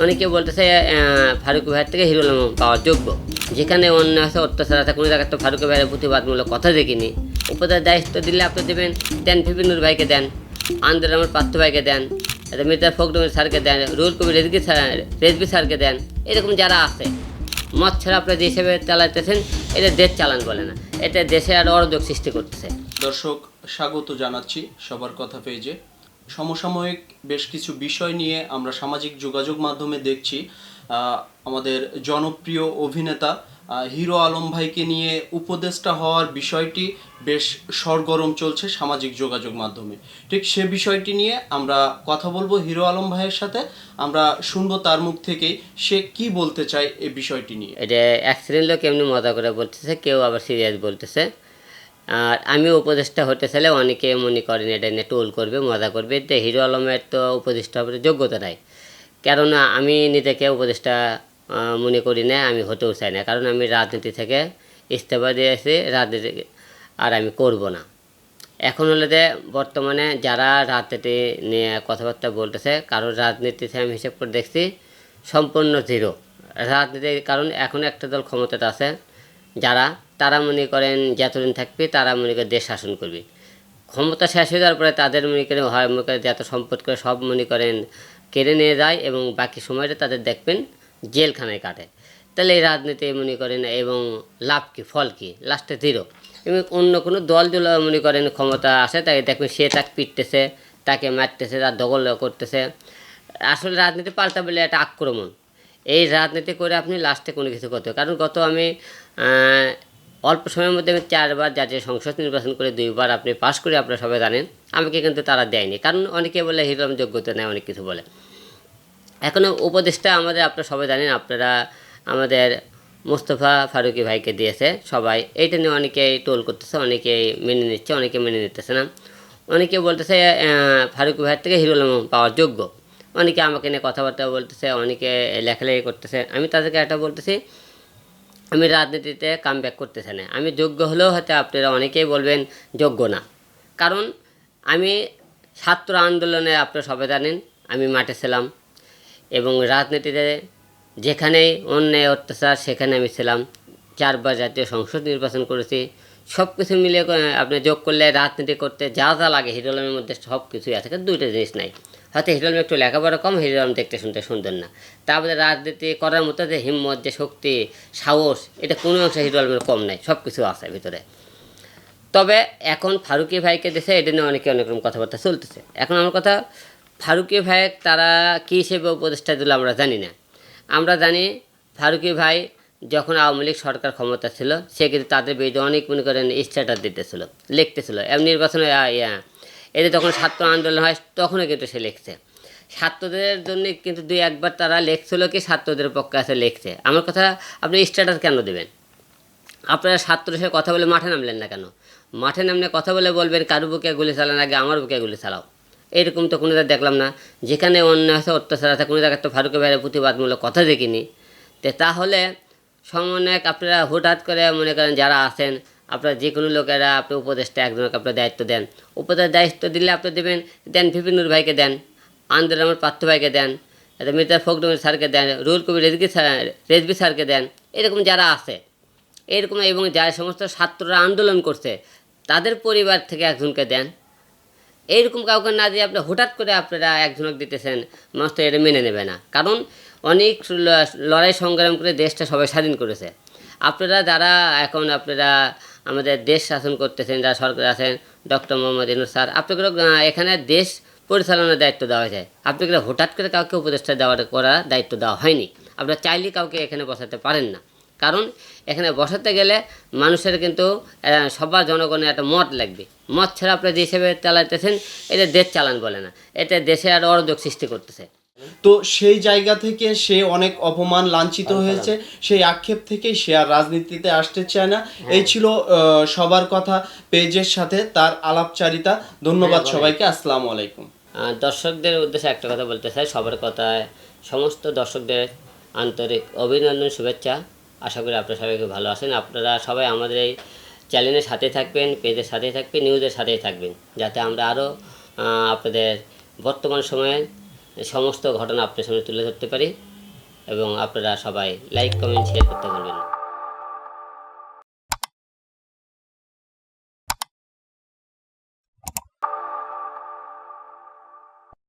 অনেকে বলতেছে ফারুক ভাইয়ের থেকে হিরো আলম পাওয়ার যোগ্য। যেখানে অন্য আছে অত্যাচার আছে, কোনো জায়গায় তো ফারুক ভাইয়ের প্রতিবাদমূলক কথা দেখিনি। উপদের দায়িত্ব দিলে আপনি দেবেন, দেন ফিফিনুর ভাইকে দেন, আন্দোলন আমার পার্থ ভাইকে দেন, মির্জা ফখরুল স্যারকে দেন, রুহুল কবির রেজবি স্যারকে দেন। এরকম যারা আছে মদ ছাড়া আপনারা যে হিসেবে চালাইতেছেন, এটা দেশ চালান বলে না, এটা দেশে আরও অরাজক সৃষ্টি করতেছে। দর্শক, স্বাগত জানাচ্ছি সবার কথা পেজে। সমসাময়িক বেশ কিছু বিষয় নিয়ে আমরা সামাজিক যোগাযোগ মাধ্যমে দেখছি আমাদের জনপ্রিয় অভিনেতা হিরো আলম ভাইকে নিয়ে উপদেষ্টা হওয়ার বিষয়টি বেশ সরগরম চলছে সামাজিক যোগাযোগ মাধ্যমে। ঠিক সে বিষয়টি নিয়ে আমরা কথা বলবো হিরো আলম ভাইয়ের সাথে। আমরা শুনবো তার মুখ থেকেই সে কি বলতে চায় এই বিষয়টি নিয়ে। এটা এক শ্রেণীর লোক এমনি মজা করে বলতেছে, কেউ আবার সিরিয়াস বলতেছে। আর আমি উপদেষ্টা হতে চাইলে অনেকে মনে করেন এটা নিয়ে টোল করবে, মজা করবে, যে হিরো আলমের তো উপদেষ্টা হবে যোগ্যতা নাই। কেননা আমি নিজেকে উপদেষ্টা মনে করি না, আমি হতেও চাই না, কারণ আমি রাজনীতি থেকে ইস্তফা দিয়েছি, রাজনীতি আর আমি করব না। এখন হলো যে বর্তমানে যারা রাজনীতি নিয়ে কথাবার্তা বলতেছে, কারণ রাজনীতিতে আমি হিসেব করে দেখছি সম্পূর্ণ জিরো রাজনীতি। কারণ এখন একটা দল ক্ষমতাতে আছে, যারা তারা মনে করেন যতদিন থাকবে তারা মনে করে দেশ শাসন করবে। ক্ষমতা শেষ হয়ে যাওয়ার পরে তাদের মনে করেন হয় মনে করেন যত সম্পদ করে সব মনে করেন কেড়ে নিয়ে যায়, এবং বাকি সময়টা তাদের দেখবেন জেলখানায় কাটে। তাহলে এই রাজনীতি মনে করেন এবং লাভ কী, ফল কী? লাস্টে জিরো। এবং অন্য কোনো দল যদি মনে করেন ক্ষমতা আসে, তাকে দেখবেন সে তাকে পিটতেছে, তাকে মারতেছে, তার দখল করতেছে। আসলে রাজনীতি পাল্টা বলে একটা আক্রমণ। এই রাজনীতি করে আপনি লাস্টে কোনো কিছু করতে হবে। কারণ আমি অল্প সময়ের মধ্যে আমি 4 বার জাতীয় সংসদ নির্বাচন করে 2 বার আপনি পাশ করে, আপনারা সবাই জানেন। আমাকে কিন্তু তারা দেয়নি, কারণ অনেকে বলে হিরো আলম যোগ্যতা নেয়, অনেক কিছু বলে। এখনও উপদেশটা আমাদের আপনারা সবাই জানেন, আপনারা আমাদের মোস্তফা ফারুকী ভাইকে দিয়েছে সবাই। এইটা নিয়ে অনেকেই টোল করতেছে, অনেকেই মেনে নিচ্ছে, অনেকে মেনে নিতেছে না। অনেকে বলতেছে ফারুকী ভাইয়ের থেকে হিরো আলম পাওয়ার যোগ্য। অনেকে আমাকে নিয়ে কথাবার্তা বলতেছে, অনেকে লেখালেখি করতেছে। আমি তাদেরকে একটা বলতেছি, আমি রাজনীতিতে কাম ব্যাক করতেছে না। আমি যোগ্য হলেও হয়তো আপনারা অনেকেই বলবেন যোগ্য না, কারণ আমি ছাত্র আন্দোলনে আপনারা সবাই জানেন আমি মাঠে ছিলাম, এবং রাজনীতিতে যেখানেই অন্যায় অত্যাচার সেখানে আমি ছিলাম। 4 বার জাতীয় সংসদ নির্বাচন করেছি। সব কিছু মিলিয়ে আপনি যোগ করলে রাজনীতি করতে যা যা লাগে হিরো আলমের মধ্যে সব কিছুই আছে, কিন্তু 2টা জিনিস নাই। হয়তো হিরো আলম একটু লেখাপড়া কম, হিরো আলম দেখতে শুনতে সুন্দর না। তারপরে রাজনীতি করার মতো যে হিম্মত, যে শক্তি, সাহস, এটা কোনো অংশে হিরো আলমের কম নাই, সব কিছু আছে ভিতরে। তবে এখন ফারুকী ভাইকে দেশে এটা নিয়ে অনেকে অনেক রকম কথাবার্তা চলতেছে। এখন আমার কথা, ফারুকী ভাই তারা কী হিসেবে উপদেষ্টা দিল আমরা জানি না। আমরা জানি ফারুকী ভাই যখন আওয়ামী লীগ সরকার ক্ষমতা ছিল, সে কিন্তু তাদের বিরুদ্ধে অনেক মনে করেন স্ট্যাটাস দিতেছিল, লিখতেছিল। এমন নির্বাচনে এদের যখন ছাত্র আন্দোলন হয় তখনও কিন্তু সে লিখছে। ছাত্রদের জন্য কিন্তু 2-1 বার তারা লেখছিল, কি ছাত্রদের পক্ষে আছে লিখছে। আমার কথা, আপনি স্ট্যাটাস কেন দেবেন? আপনারা ছাত্রের সাথে কথা বলে মাঠে নামলেন না কেন? মাঠে নামলে কথা বলে বলবেন কারো বুকে গুলি চালান আগে আমার বুকে গুলি চালাও। এরকম তো কোনো জায়গায় দেখলাম না। যেখানে অন্য আছে অত্যাচার আছে, কোনো জায়গায় তো ফারুকী ভাইয়ের প্রতিবাদমূলক কথা দেখিনি। তাহলে সমন্বয়ক আপনারা হুটহাট করে মনে করেন যারা আছেন, আপনারা যে কোনো লোকেরা আপনি উপদেষ্টা একজনকে আপনার দায়িত্ব দেন। উপদেশ দায়িত্ব দিলে আপনি দেন ফিফিনুর ভাইকে দেন, আন্দোলন আমার পার্থ ভাইকে দেন, মির্জা ফখরুল স্যারকে দেন, রুহুল কবির রেজবি স্যারকে দেন। এরকম যারা আছে এরকম, এবং যারা সমস্ত ছাত্ররা আন্দোলন করছে তাদের পরিবার থেকে একজনকে দেন। এইরকম কাউকে না দিয়ে আপনি হঠাৎ করে আপনারা একজনকে দিতেছেন, মানুষ তো এটা মেনে নেবে না। কারণ অনেক লড়াই সংগ্রাম করে দেশটা সবাই স্বাধীন করেছে। আপনারা যারা এখন আপনারা আমাদের দেশ শাসন করতেছেন, যারা সরকার আছেন, ডক্টর মোহাম্মদ ইউনূস স্যার, আপনাকে এখানে দেশ পরিচালনার দায়িত্ব দেওয়া যায়। আপনাকে হঠাৎ করে কাউকে উপদেষ্টা করার দায়িত্ব দেওয়া হয়নি। আপনারা চাইলে কাউকে এখানে বসাতে পারেন না, কারণ এখানে বসাতে গেলে মানুষের কিন্তু সবার জনগণের একটা মত লাগবে। মত ছাড়া আপনি যে হিসেবে চালাইতেছেন, এটা দেশ চালান বলে না, এটা দেশে আরও অরাজক সৃষ্টি করতেছে। তো সেই জায়গা থেকে সে অনেক অপমান লাঞ্ছিত হয়েছে, সেই আক্ষেপ থেকে সে আর রাজনীতিতে আসতে চায় না। এই ছিল সবার কথা পেজের সাথে তার আলাপচারিতা। ধন্যবাদ সবাইকে। আসসালামু আলাইকুম। দর্শকদের উদ্দেশ্যে একটা কথা বলতে চাই, সবার কথায় সমস্ত দর্শকদের আন্তরিক অভিনন্দন, শুভেচ্ছা। আশা করি আপনারা সবাইকে ভালো আছেন। আপনারা সবাই আমাদের এই চ্যানেলের সাথে থাকবেন, পেজের সাথেই থাকবেন, নিউজের সাথেই থাকবেন, যাতে আমরা আরও আপনাদের বর্তমান সময়ে সমস্ত ঘটনা আপনার সামনে তুলে ধরতে পারি। এবং আপনারা সবাই লাইক কমেন্ট শেয়ার করতে ভুলবেন না।